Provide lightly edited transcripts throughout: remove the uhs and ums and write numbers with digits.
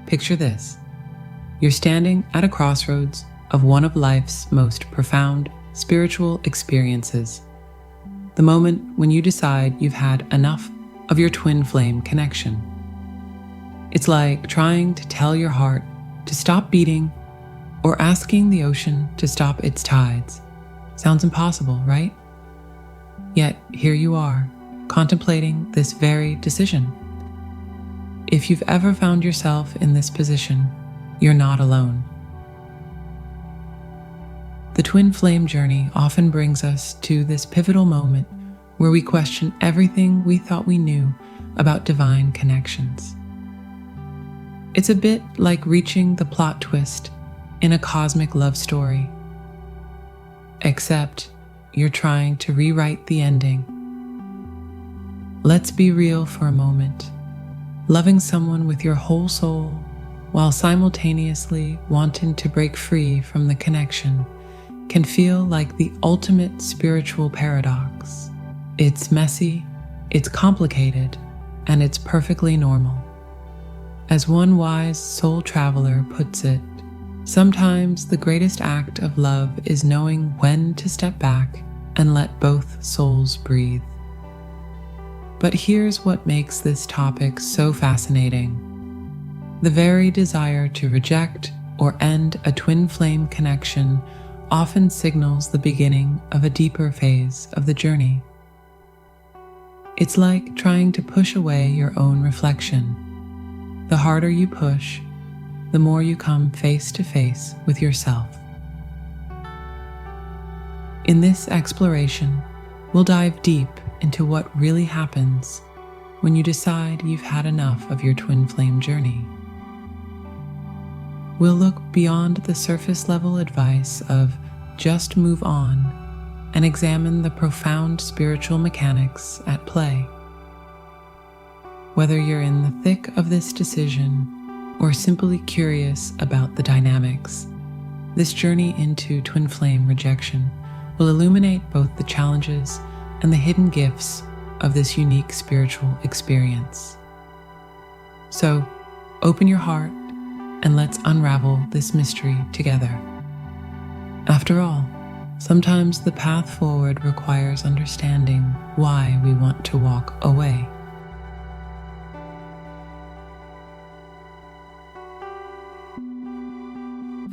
Picture this. You're standing at a crossroads of one of life's most profound spiritual experiences. The moment when you decide you've had enough of your twin flame connection. It's like trying to tell your heart to stop beating or asking the ocean to stop its tides. Sounds impossible, right? Yet here you are, contemplating this very decision. If you've ever found yourself in this position, you're not alone. The twin flame journey often brings us to this pivotal moment where we question everything we thought we knew about divine connections. It's a bit like reaching the plot twist in a cosmic love story, except you're trying to rewrite the ending. Let's be real for a moment. Loving someone with your whole soul while simultaneously wanting to break free from the connection can feel like the ultimate spiritual paradox. It's messy, it's complicated, and it's perfectly normal. As one wise soul traveler puts it, sometimes the greatest act of love is knowing when to step back and let both souls breathe. But here's what makes this topic so fascinating. The very desire to reject or end a twin flame connection often signals the beginning of a deeper phase of the journey. It's like trying to push away your own reflection. The harder you push, the more you come face to face with yourself. In this exploration, we'll dive deep into what really happens when you decide you've had enough of your twin flame journey. We'll look beyond the surface level advice of just move on and examine the profound spiritual mechanics at play. Whether you're in the thick of this decision or simply curious about the dynamics, this journey into twin flame rejection will illuminate both the challenges and the hidden gifts of this unique spiritual experience. So, open your heart and let's unravel this mystery together. After all, sometimes the path forward requires understanding why we want to walk away.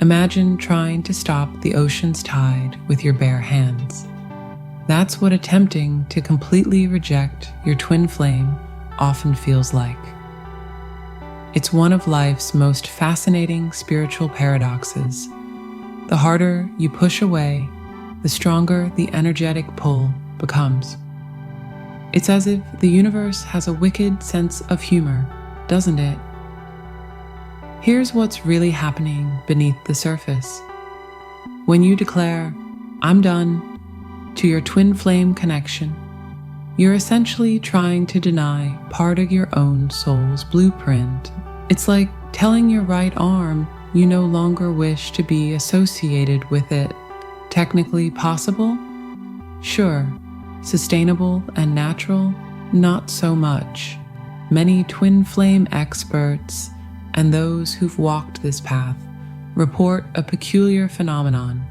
Imagine trying to stop the ocean's tide with your bare hands. That's what attempting to completely reject your twin flame often feels like. It's one of life's most fascinating spiritual paradoxes. The harder you push away, the stronger the energetic pull becomes. It's as if the universe has a wicked sense of humor, doesn't it? Here's what's really happening beneath the surface. When you declare, "I'm done," to your twin flame connection, you're essentially trying to deny part of your own soul's blueprint. It's like telling your right arm you no longer wish to be associated with it. Technically possible? Sure. Sustainable and natural? Not so much. Many twin flame experts and those who've walked this path report a peculiar phenomenon.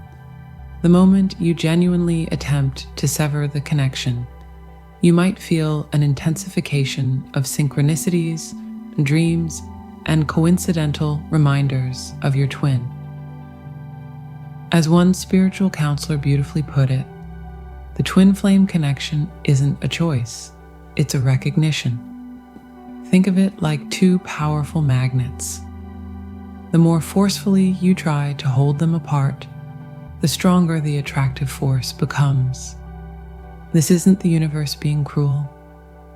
The moment you genuinely attempt to sever the connection, you might feel an intensification of synchronicities, dreams, and coincidental reminders of your twin. As one spiritual counselor beautifully put it, the twin flame connection isn't a choice, it's a recognition. Think of it like two powerful magnets. The more forcefully you try to hold them apart, the stronger the attractive force becomes. This isn't the universe being cruel.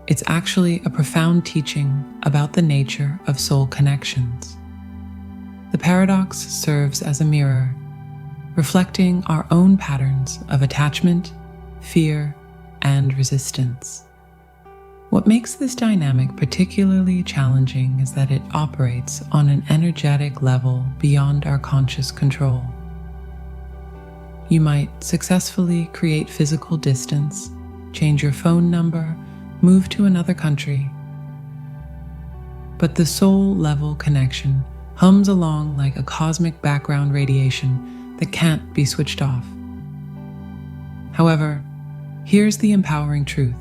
It's actually a profound teaching about the nature of soul connections. The paradox serves as a mirror, reflecting our own patterns of attachment, fear, and resistance. What makes this dynamic particularly challenging is that it operates on an energetic level beyond our conscious control. You might successfully create physical distance, change your phone number, move to another country. But the soul-level connection hums along like a cosmic background radiation that can't be switched off. However, here's the empowering truth.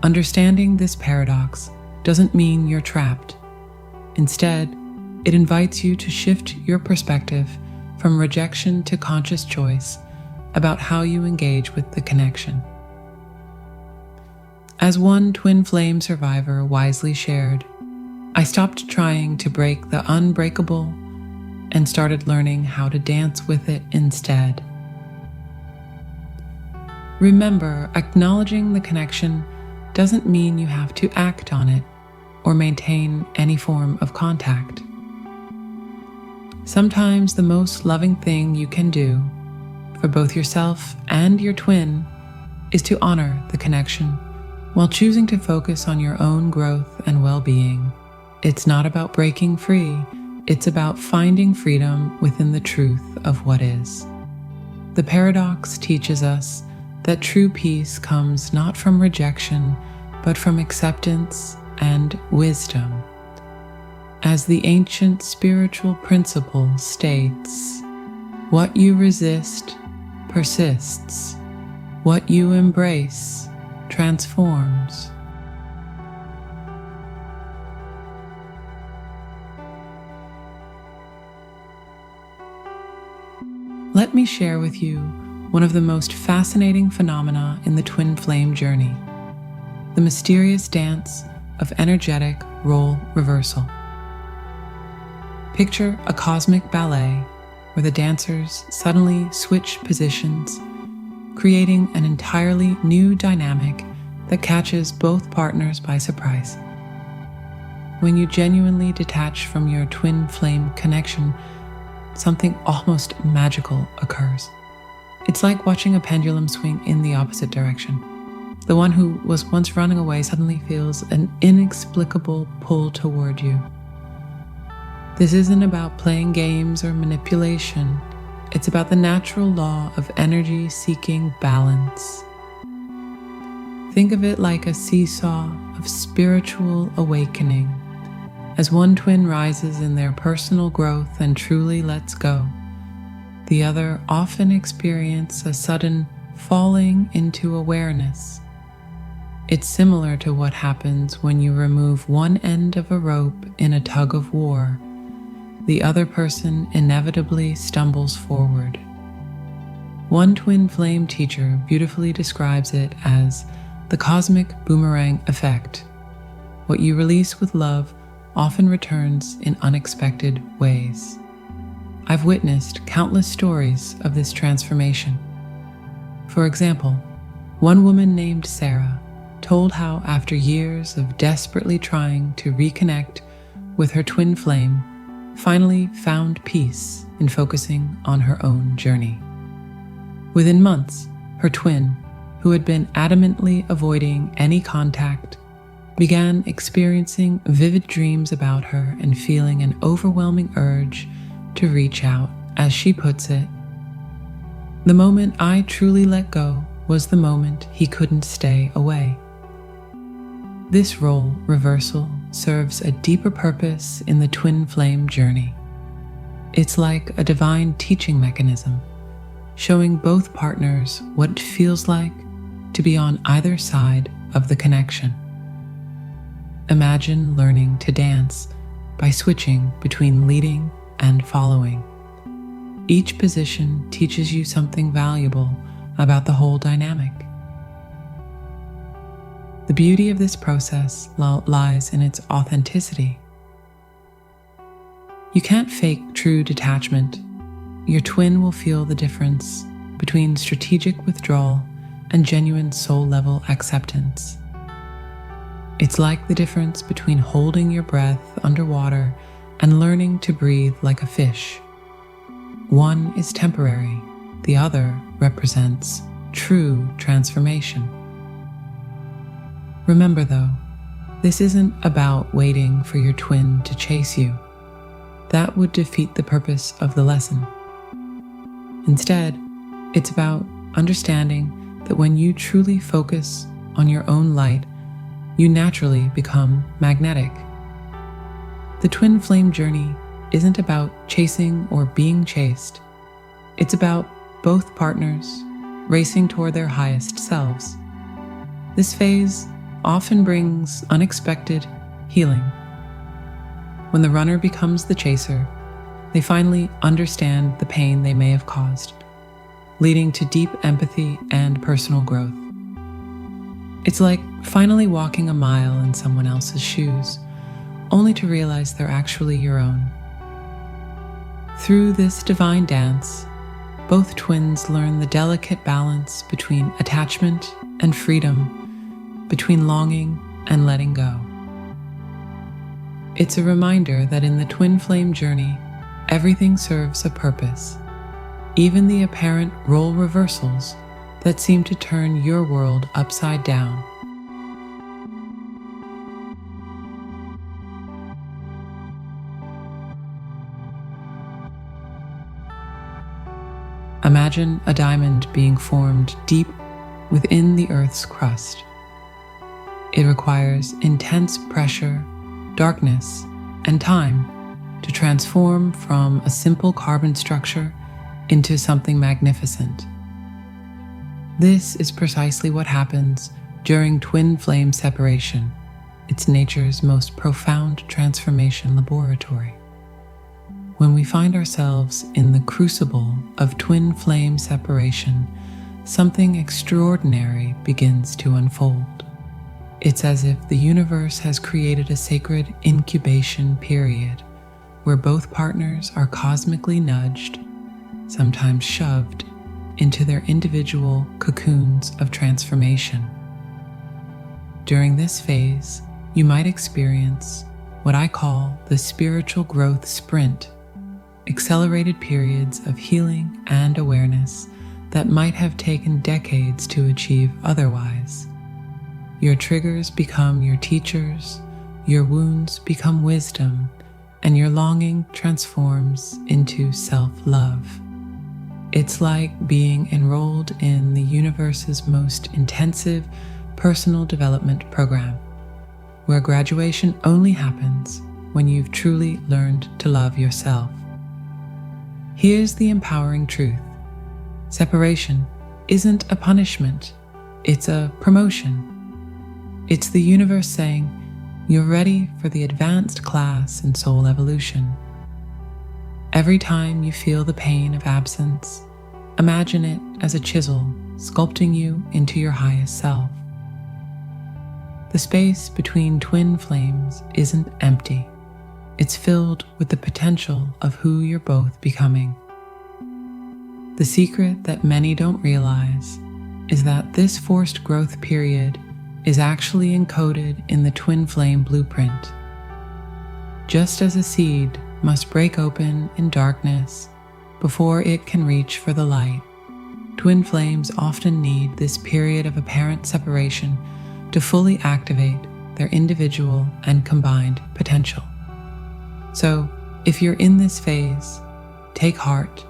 Understanding this paradox doesn't mean you're trapped. Instead, it invites you to shift your perspective from rejection to conscious choice about how you engage with the connection. As one twin flame survivor wisely shared, I stopped trying to break the unbreakable and started learning how to dance with it instead. Remember, acknowledging the connection doesn't mean you have to act on it or maintain any form of contact. Sometimes the most loving thing you can do for both yourself and your twin is to honor the connection while choosing to focus on your own growth and well-being. It's not about breaking free, it's about finding freedom within the truth of what is. The paradox teaches us that true peace comes not from rejection, but from acceptance and wisdom. As the ancient spiritual principle states, what you resist persists, what you embrace transforms. Let me share with you one of the most fascinating phenomena in the twin flame journey, the mysterious dance of energetic role reversal. Picture a cosmic ballet where the dancers suddenly switch positions, creating an entirely new dynamic that catches both partners by surprise. When you genuinely detach from your twin flame connection, something almost magical occurs. It's like watching a pendulum swing in the opposite direction. The one who was once running away suddenly feels an inexplicable pull toward you. This isn't about playing games or manipulation. It's about the natural law of energy seeking balance. Think of it like a seesaw of spiritual awakening. As one twin rises in their personal growth and truly lets go, the other often experiences a sudden falling into awareness. It's similar to what happens when you remove one end of a rope in a tug of war. The other person inevitably stumbles forward. One twin flame teacher beautifully describes it as the cosmic boomerang effect. What you release with love often returns in unexpected ways. I've witnessed countless stories of this transformation. For example, one woman named Sarah told how after years of desperately trying to reconnect with her twin flame, finally found peace in focusing on her own journey. Within months, her twin, who had been adamantly avoiding any contact, began experiencing vivid dreams about her and feeling an overwhelming urge to reach out. As she puts it, "The moment I truly let go was the moment he couldn't stay away." This role reversal serves a deeper purpose in the twin flame journey. It's like a divine teaching mechanism, showing both partners what it feels like to be on either side of the connection. Imagine learning to dance by switching between leading and following. Each position teaches you something valuable about the whole dynamic. The beauty of this process lies in its authenticity. You can't fake true detachment. Your twin will feel the difference between strategic withdrawal and genuine soul-level acceptance. It's like the difference between holding your breath underwater and learning to breathe like a fish. One is temporary, the other represents true transformation. Remember though, this isn't about waiting for your twin to chase you. That would defeat the purpose of the lesson. Instead, it's about understanding that when you truly focus on your own light, you naturally become magnetic. The twin flame journey isn't about chasing or being chased. It's about both partners racing toward their highest selves. This phase often brings unexpected healing. When the runner becomes the chaser, they finally understand the pain they may have caused, leading to deep empathy and personal growth. It's like finally walking a mile in someone else's shoes, only to realize they're actually your own. Through this divine dance, both twins learn the delicate balance between attachment and freedom, between longing and letting go. It's a reminder that in the twin flame journey, everything serves a purpose, even the apparent role reversals that seem to turn your world upside down. Imagine a diamond being formed deep within the Earth's crust. It requires intense pressure, darkness, and time to transform from a simple carbon structure into something magnificent. This is precisely what happens during twin flame separation, it's nature's most profound transformation laboratory. When we find ourselves in the crucible of twin flame separation, something extraordinary begins to unfold. It's as if the universe has created a sacred incubation period where both partners are cosmically nudged, sometimes shoved, into their individual cocoons of transformation. During this phase, you might experience what I call the spiritual growth sprint, accelerated periods of healing and awareness that might have taken decades to achieve otherwise. Your triggers become your teachers, your wounds become wisdom, and your longing transforms into self-love. It's like being enrolled in the universe's most intensive personal development program, where graduation only happens when you've truly learned to love yourself. Here's the empowering truth. Separation isn't a punishment, it's a promotion. It's the universe saying, you're ready for the advanced class in soul evolution. Every time you feel the pain of absence, imagine it as a chisel sculpting you into your highest self. The space between twin flames isn't empty. It's filled with the potential of who you're both becoming. The secret that many don't realize is that this forced growth period is actually encoded in the twin flame blueprint. Just as a seed must break open in darkness before it can reach for the light, twin flames often need this period of apparent separation to fully activate their individual and combined potential. So, if you're in this phase, take heart.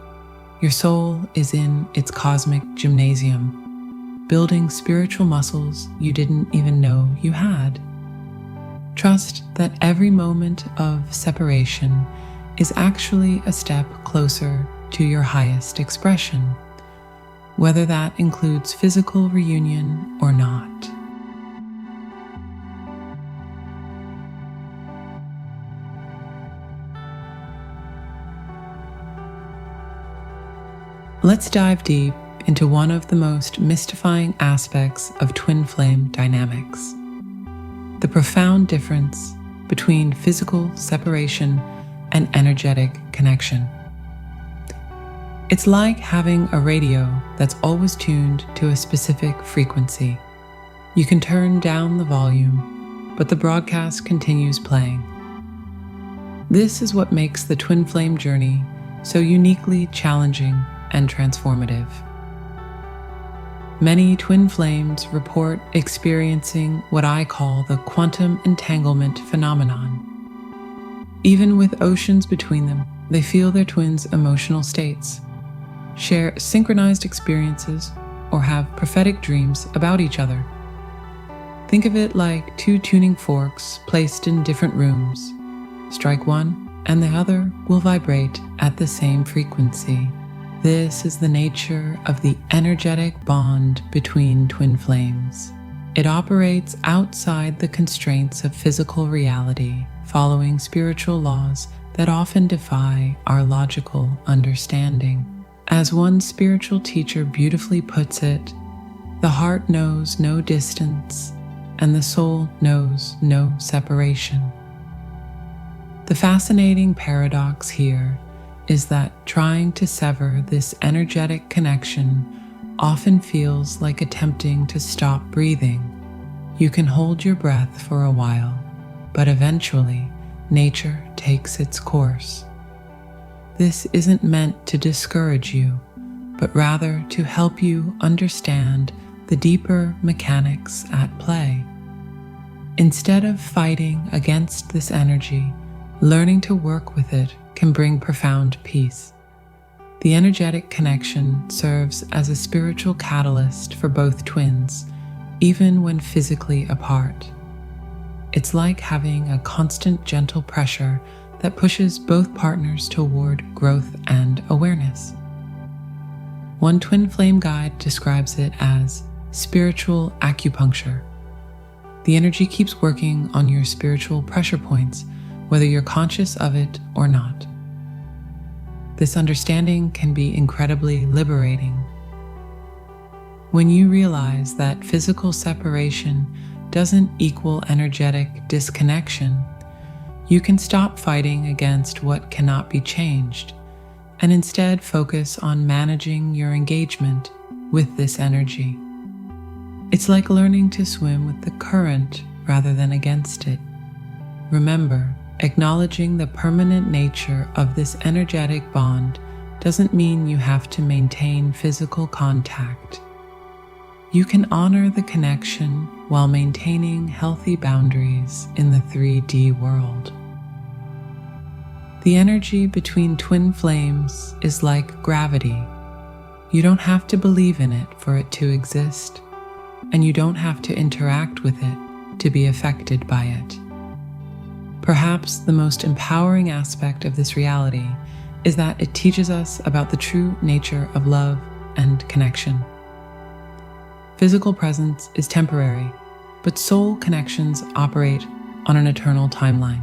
Your soul is in its cosmic gymnasium, building spiritual muscles you didn't even know you had. Trust that every moment of separation is actually a step closer to your highest expression, whether that includes physical reunion or not. Let's dive deep into one of the most mystifying aspects of twin flame dynamics: the profound difference between physical separation and energetic connection. It's like having a radio that's always tuned to a specific frequency. You can turn down the volume, but the broadcast continues playing. This is what makes the twin flame journey so uniquely challenging and transformative. Many twin flames report experiencing what I call the quantum entanglement phenomenon. Even with oceans between them, they feel their twins' emotional states, share synchronized experiences, or have prophetic dreams about each other. Think of it like two tuning forks placed in different rooms. Strike one, and the other will vibrate at the same frequency. This is the nature of the energetic bond between twin flames. It operates outside the constraints of physical reality, following spiritual laws that often defy our logical understanding. As one spiritual teacher beautifully puts it, the heart knows no distance, and the soul knows no separation. The fascinating paradox here is that trying to sever this energetic connection often feels like attempting to stop breathing. You can hold your breath for a while, but eventually, nature takes its course. This isn't meant to discourage you, but rather to help you understand the deeper mechanics at play. Instead of fighting against this energy, learning to work with it can bring profound peace. The energetic connection serves as a spiritual catalyst for both twins, even when physically apart. It's like having a constant gentle pressure that pushes both partners toward growth and awareness. One twin flame guide describes it as spiritual acupuncture. The energy keeps working on your spiritual pressure points, whether you're conscious of it or not. This understanding can be incredibly liberating. When you realize that physical separation doesn't equal energetic disconnection, you can stop fighting against what cannot be changed and instead focus on managing your engagement with this energy. It's like learning to swim with the current rather than against it. Remember, acknowledging the permanent nature of this energetic bond doesn't mean you have to maintain physical contact. You can honor the connection while maintaining healthy boundaries in the 3D world. The energy between twin flames is like gravity. You don't have to believe in it for it to exist, and you don't have to interact with it to be affected by it. Perhaps the most empowering aspect of this reality is that it teaches us about the true nature of love and connection. Physical presence is temporary, but soul connections operate on an eternal timeline.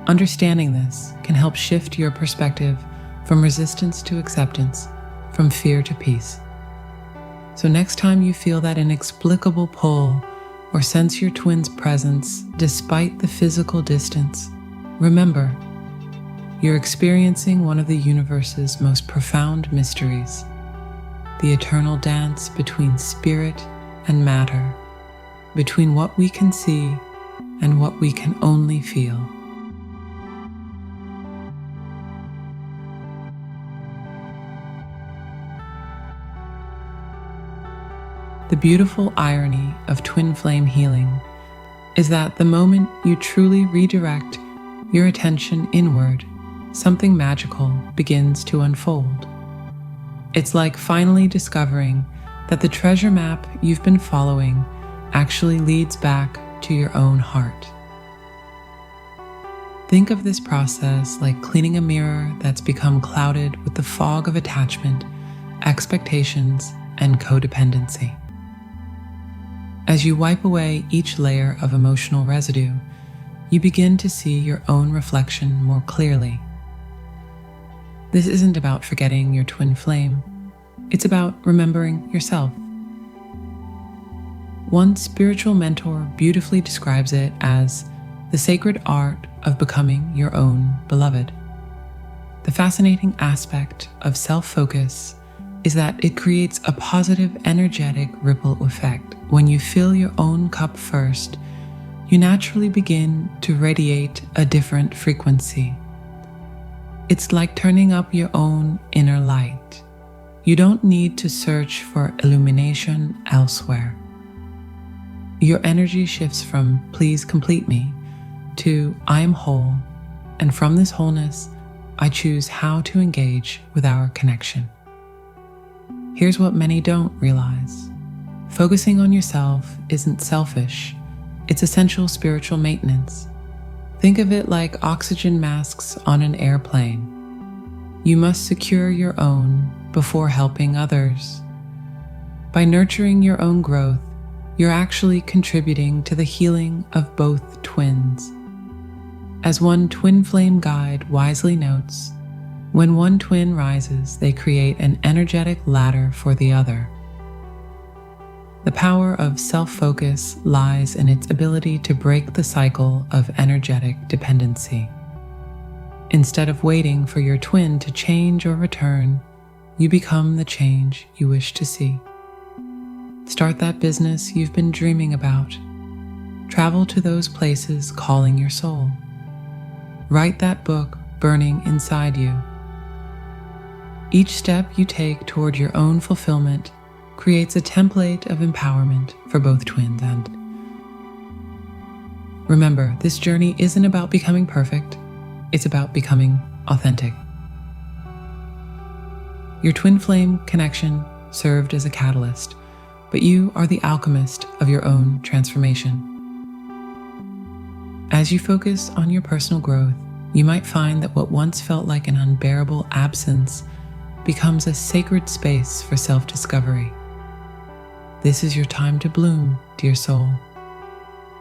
Understanding this can help shift your perspective from resistance to acceptance, from fear to peace. So next time you feel that inexplicable pull or sense your twin's presence despite the physical distance, remember, you're experiencing one of the universe's most profound mysteries, the eternal dance between spirit and matter, between what we can see and what we can only feel. The beautiful irony of twin flame healing is that the moment you truly redirect your attention inward, something magical begins to unfold. It's like finally discovering that the treasure map you've been following actually leads back to your own heart. Think of this process like cleaning a mirror that's become clouded with the fog of attachment, expectations, and codependency. As you wipe away each layer of emotional residue, you begin to see your own reflection more clearly. This isn't about forgetting your twin flame. It's about remembering yourself. One spiritual mentor beautifully describes it as the sacred art of becoming your own beloved. The fascinating aspect of self-focus is that it creates a positive energetic ripple effect. When you fill your own cup first, you naturally begin to radiate a different frequency. It's like turning up your own inner light. You don't need to search for illumination elsewhere. Your energy shifts from "please complete me" to "I am whole," and from this wholeness, I choose how to engage with our connection. Here's what many don't realize. Focusing on yourself isn't selfish, it's essential spiritual maintenance. Think of it like oxygen masks on an airplane. You must secure your own before helping others. By nurturing your own growth, you're actually contributing to the healing of both twins. As one twin flame guide wisely notes, when one twin rises, they create an energetic ladder for the other. The power of self-focus lies in its ability to break the cycle of energetic dependency. Instead of waiting for your twin to change or return, you become the change you wish to see. Start that business you've been dreaming about. Travel to those places calling your soul. Write that book burning inside you. Each step you take toward your own fulfillment creates a template of empowerment for both twins. And remember, this journey isn't about becoming perfect, it's about becoming authentic. Your twin flame connection served as a catalyst, but you are the alchemist of your own transformation. As you focus on your personal growth, you might find that what once felt like an unbearable absence becomes a sacred space for self-discovery. This is your time to bloom, dear soul.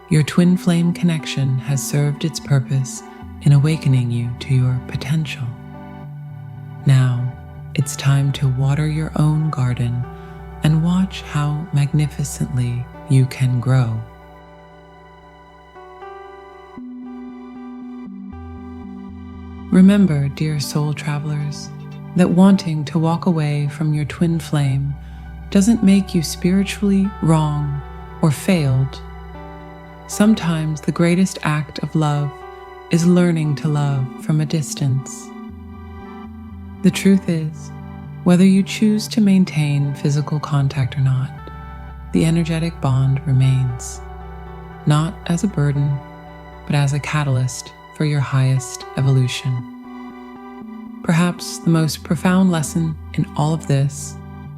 Your twin flame connection has served its purpose in awakening you to your potential. Now, it's time to water your own garden and watch how magnificently you can grow. Remember, dear soul travelers, that wanting to walk away from your twin flame doesn't make you spiritually wrong or failed. Sometimes the greatest act of love is learning to love from a distance. The truth is, whether you choose to maintain physical contact or not, the energetic bond remains, not as a burden, but as a catalyst for your highest evolution. Perhaps the most profound lesson in all of this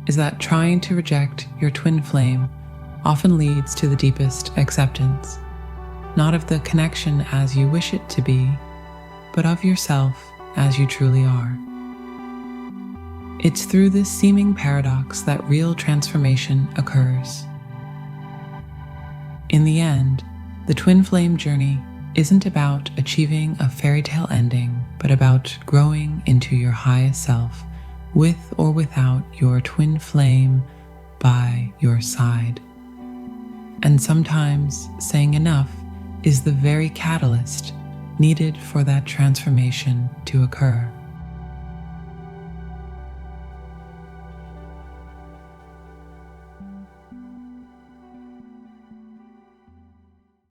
is that trying to reject your twin flame often leads to the deepest acceptance, not of the connection as you wish it to be, but of yourself as you truly are. It's through this seeming paradox that real transformation occurs. In the end, the twin flame journey isn't about achieving a fairy tale ending, but about growing into your highest self, with or without your twin flame by your side. And sometimes saying enough is the very catalyst needed for that transformation to occur.